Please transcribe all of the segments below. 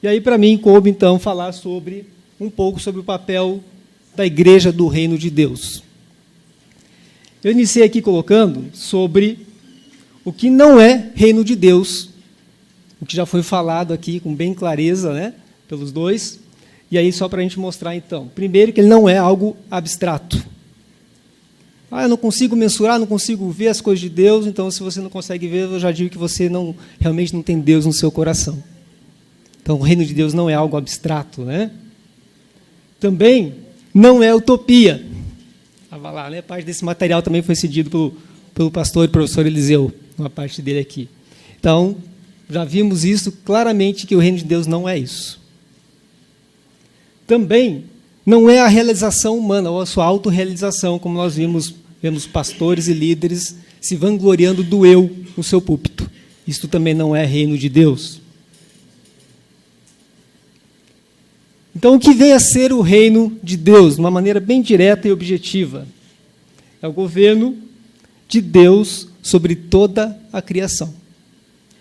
E aí, para mim, coube, então, falar um pouco sobre o papel da Igreja do Reino de Deus. Eu iniciei aqui colocando sobre o que não é Reino de Deus, o que já foi falado aqui com bem clareza, né, pelos dois. E aí, só para a gente mostrar, então. Primeiro, que ele não é algo abstrato. Eu não consigo mensurar, não consigo ver as coisas de Deus, então, se você não consegue ver, eu já digo que você realmente não tem Deus no seu coração. Então, o reino de Deus não é algo abstrato, né? Também não é utopia. Estava lá, né? Parte desse material também foi cedido pelo pastor e professor Eliseu, uma parte dele aqui. Então, já vimos isso claramente, que o reino de Deus não é isso. Também não é a realização humana, ou a sua autorrealização, como nós vemos pastores e líderes se vangloriando do eu no seu púlpito. Isto também não é reino de Deus. Então, o que vem a ser o reino de Deus, de uma maneira bem direta e objetiva? É o governo de Deus sobre toda a criação.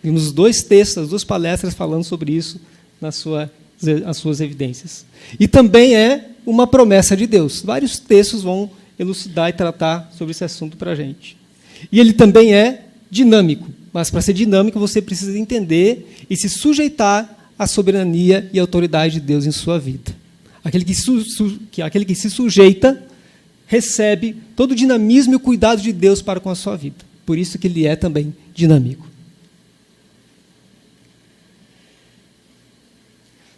Vimos 2 textos, as 2 palestras falando sobre isso nas suas evidências. E também é uma promessa de Deus. Vários textos vão elucidar e tratar sobre esse assunto para a gente. E ele também é dinâmico, mas para ser dinâmico você precisa entender e se sujeitar à soberania e autoridade de Deus em sua vida. Aquele que se sujeita recebe todo o dinamismo e o cuidado de Deus para com a sua vida. Por isso que ele é também dinâmico.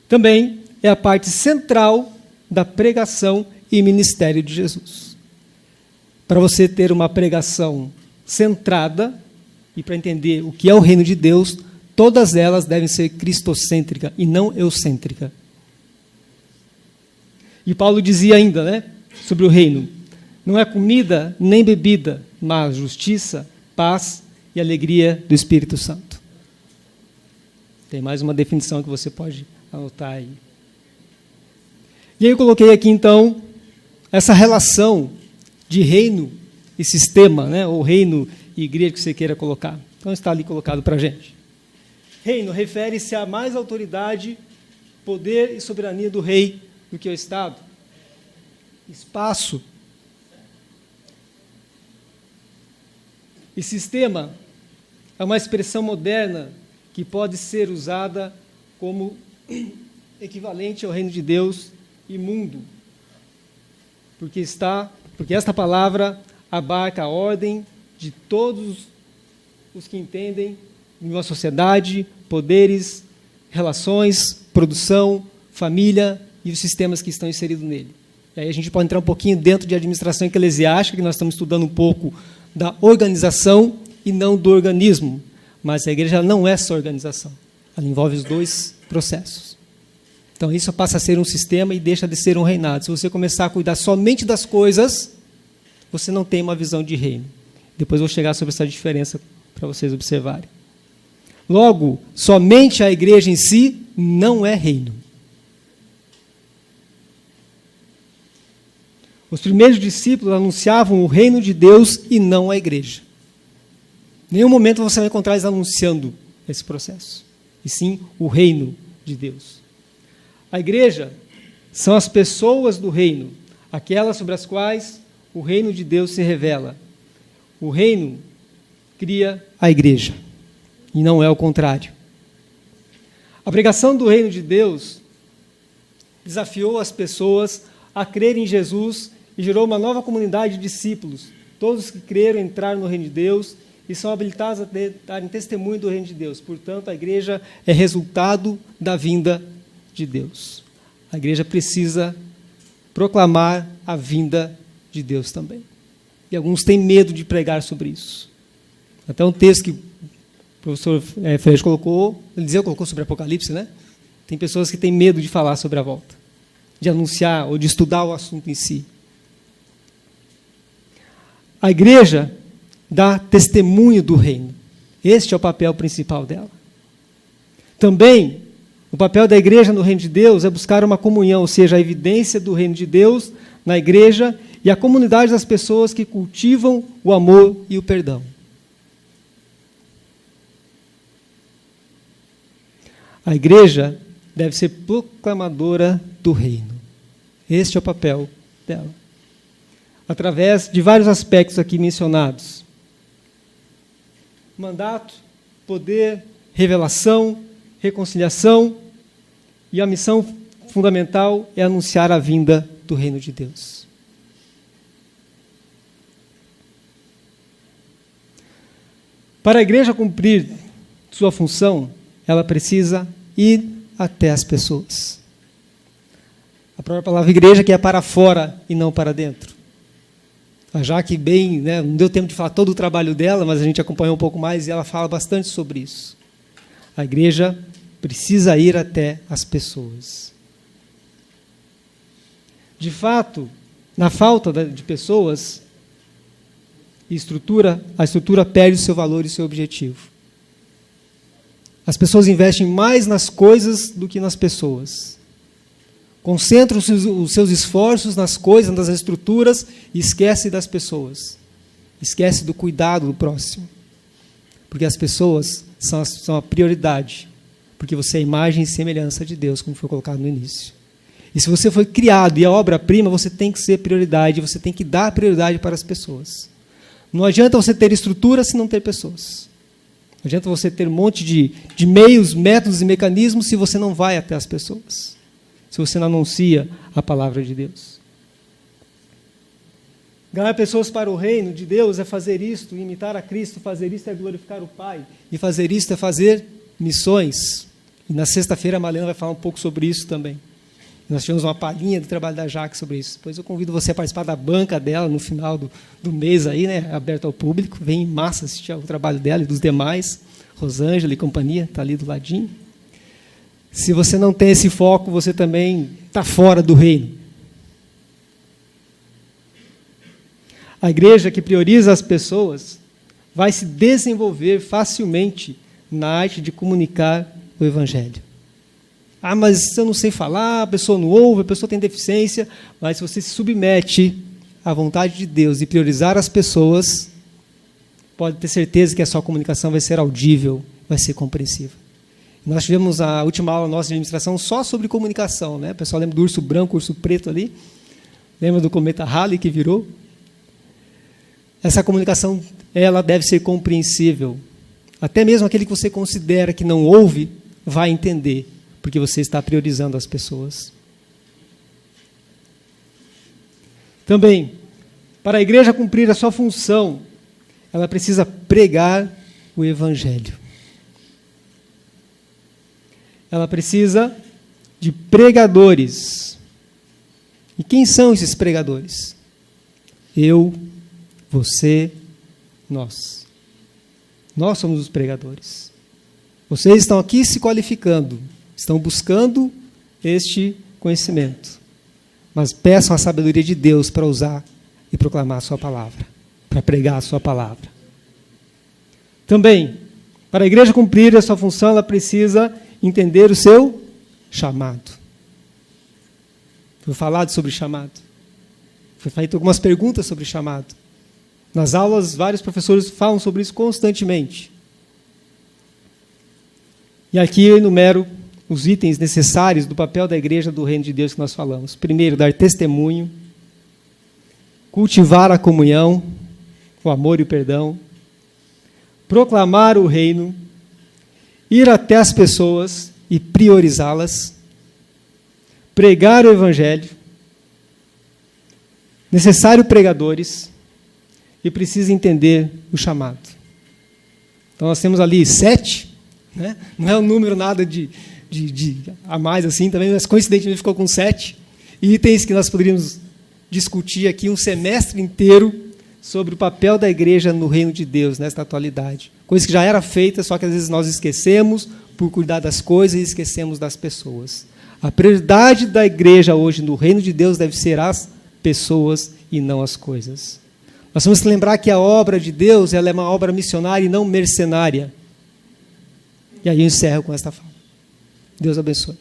Também é a parte central da pregação e ministério de Jesus. Para você ter uma pregação centrada e para entender o que é o reino de Deus, todas elas devem ser cristocêntricas e não eucêntricas. E Paulo dizia ainda, né, sobre o reino: não é comida nem bebida, mas justiça, paz e alegria do Espírito Santo. Tem mais uma definição que você pode anotar aí. E aí eu coloquei aqui, então, essa relação de reino e sistema, né, ou reino e igreja que você queira colocar. Então está ali colocado para a gente. Reino refere-se a mais autoridade, poder e soberania do rei do que o Estado. Espaço. E sistema é uma expressão moderna que pode ser usada como equivalente ao reino de Deus e mundo. Porque esta palavra abarca a ordem de todos os que entendem em uma sociedade, poderes, relações, produção, família e os sistemas que estão inseridos nele. E aí a gente pode entrar um pouquinho dentro de administração eclesiástica, que nós estamos estudando um pouco da organização e não do organismo. Mas a igreja não é só organização. Ela envolve os 2 processos. Então, isso passa a ser um sistema e deixa de ser um reinado. Se você começar a cuidar somente das coisas, você não tem uma visão de reino. Depois vou chegar sobre essa diferença para vocês observarem. Logo, somente a igreja em si não é reino. Os primeiros discípulos anunciavam o reino de Deus e não a igreja. Em nenhum momento você vai encontrar eles anunciando esse processo, e sim o reino de Deus. A igreja são as pessoas do reino, aquelas sobre as quais o reino de Deus se revela. O reino cria a igreja, e não é o contrário. A pregação do reino de Deus desafiou as pessoas a crerem em Jesus e gerou uma nova comunidade de discípulos. Todos que creram entraram no reino de Deus e são habilitados a darem testemunho do reino de Deus. Portanto, a igreja é resultado da vinda de Deus. A igreja precisa proclamar a vinda de Deus também. E alguns têm medo de pregar sobre isso. Até um texto que o professor Freixo colocou, Eliseu colocou sobre Apocalipse, né? Tem pessoas que têm medo de falar sobre a volta, de anunciar ou de estudar o assunto em si. A igreja dá testemunho do reino. Este é o papel principal dela. Também, o papel da igreja no reino de Deus é buscar uma comunhão, ou seja, a evidência do reino de Deus na igreja e a comunidade das pessoas que cultivam o amor e o perdão. A igreja deve ser proclamadora do reino. Este é o papel dela. Através de vários aspectos aqui mencionados. Mandato, poder, revelação, reconciliação, e a missão fundamental é anunciar a vinda do reino de Deus. Para a igreja cumprir sua função, ela precisa ir até as pessoas. A própria palavra igreja que é para fora e não para dentro. A Jaque bem, não deu tempo de falar todo o trabalho dela, mas a gente acompanhou um pouco mais e ela fala bastante sobre isso. A igreja precisa ir até as pessoas. De fato, na falta de pessoas e a estrutura perde o seu valor e o seu objetivo. As pessoas investem mais nas coisas do que nas pessoas. Concentram os seus esforços nas coisas, nas estruturas, e esquece das pessoas. Esquece do cuidado do próximo. Porque as pessoas são a prioridade. Porque você é a imagem e semelhança de Deus, como foi colocado no início. E se você foi criado e é obra-prima, você tem que ser prioridade, você tem que dar prioridade para as pessoas. Não adianta você ter estrutura se não ter pessoas. Não adianta você ter um monte de meios, métodos e mecanismos se você não vai até as pessoas. Se você não anuncia a palavra de Deus. Ganhar pessoas para o reino de Deus é fazer isto, imitar a Cristo, fazer isto é glorificar o Pai, e fazer isto é fazer missões. E na sexta-feira a Malena vai falar um pouco sobre isso também. Nós tivemos uma palhinha do trabalho da Jaque sobre isso. Depois eu convido você a participar da banca dela no final do mês, aí, aberto ao público. Vem em massa assistir ao trabalho dela e dos demais. Rosângela e companhia, está ali do ladinho. Se você não tem esse foco, você também está fora do reino. A igreja que prioriza as pessoas vai se desenvolver facilmente na arte de comunicar o Evangelho. Ah, mas eu não sei falar, a pessoa não ouve, a pessoa tem deficiência. Mas se você se submete à vontade de Deus e priorizar as pessoas, pode ter certeza que a sua comunicação vai ser audível, vai ser compreensiva. Nós tivemos a última aula nossa de administração só sobre comunicação, né? O pessoal lembra do urso branco, urso preto ali? Lembra do cometa Halley que virou? Essa comunicação, ela deve ser compreensível. Até mesmo aquele que você considera que não ouve, vai entender, porque você está priorizando as pessoas. Também, para a igreja cumprir a sua função, ela precisa pregar o Evangelho. Ela precisa de pregadores. E quem são esses pregadores? Eu, você, nós. Nós somos os pregadores. Vocês estão aqui se qualificando, estão buscando este conhecimento. Mas peçam a sabedoria de Deus para usar e proclamar a sua palavra, para pregar a sua palavra. Também, para a igreja cumprir a sua função, ela precisa entender o seu chamado. Foi falado sobre chamado. Foi feito algumas perguntas sobre chamado. Nas aulas, vários professores falam sobre isso constantemente. E aqui eu enumero os itens necessários do papel da igreja do reino de Deus que nós falamos. Primeiro, dar testemunho, cultivar a comunhão, o amor e o perdão, proclamar o reino, ir até as pessoas e priorizá-las, pregar o Evangelho, necessário pregadores, e precisa entender o chamado. Então nós temos ali 7, né? Não é um número nada de a mais assim também, mas coincidentemente ficou com 7 itens que nós poderíamos discutir aqui um semestre inteiro sobre o papel da igreja no reino de Deus, nesta atualidade. Coisa que já era feita, só que às vezes nós esquecemos por cuidar das coisas e esquecemos das pessoas. A prioridade da igreja hoje no reino de Deus deve ser as pessoas e não as coisas. Nós temos que lembrar que a obra de Deus ela é uma obra missionária e não mercenária. E aí eu encerro com esta fala. Deus abençoe.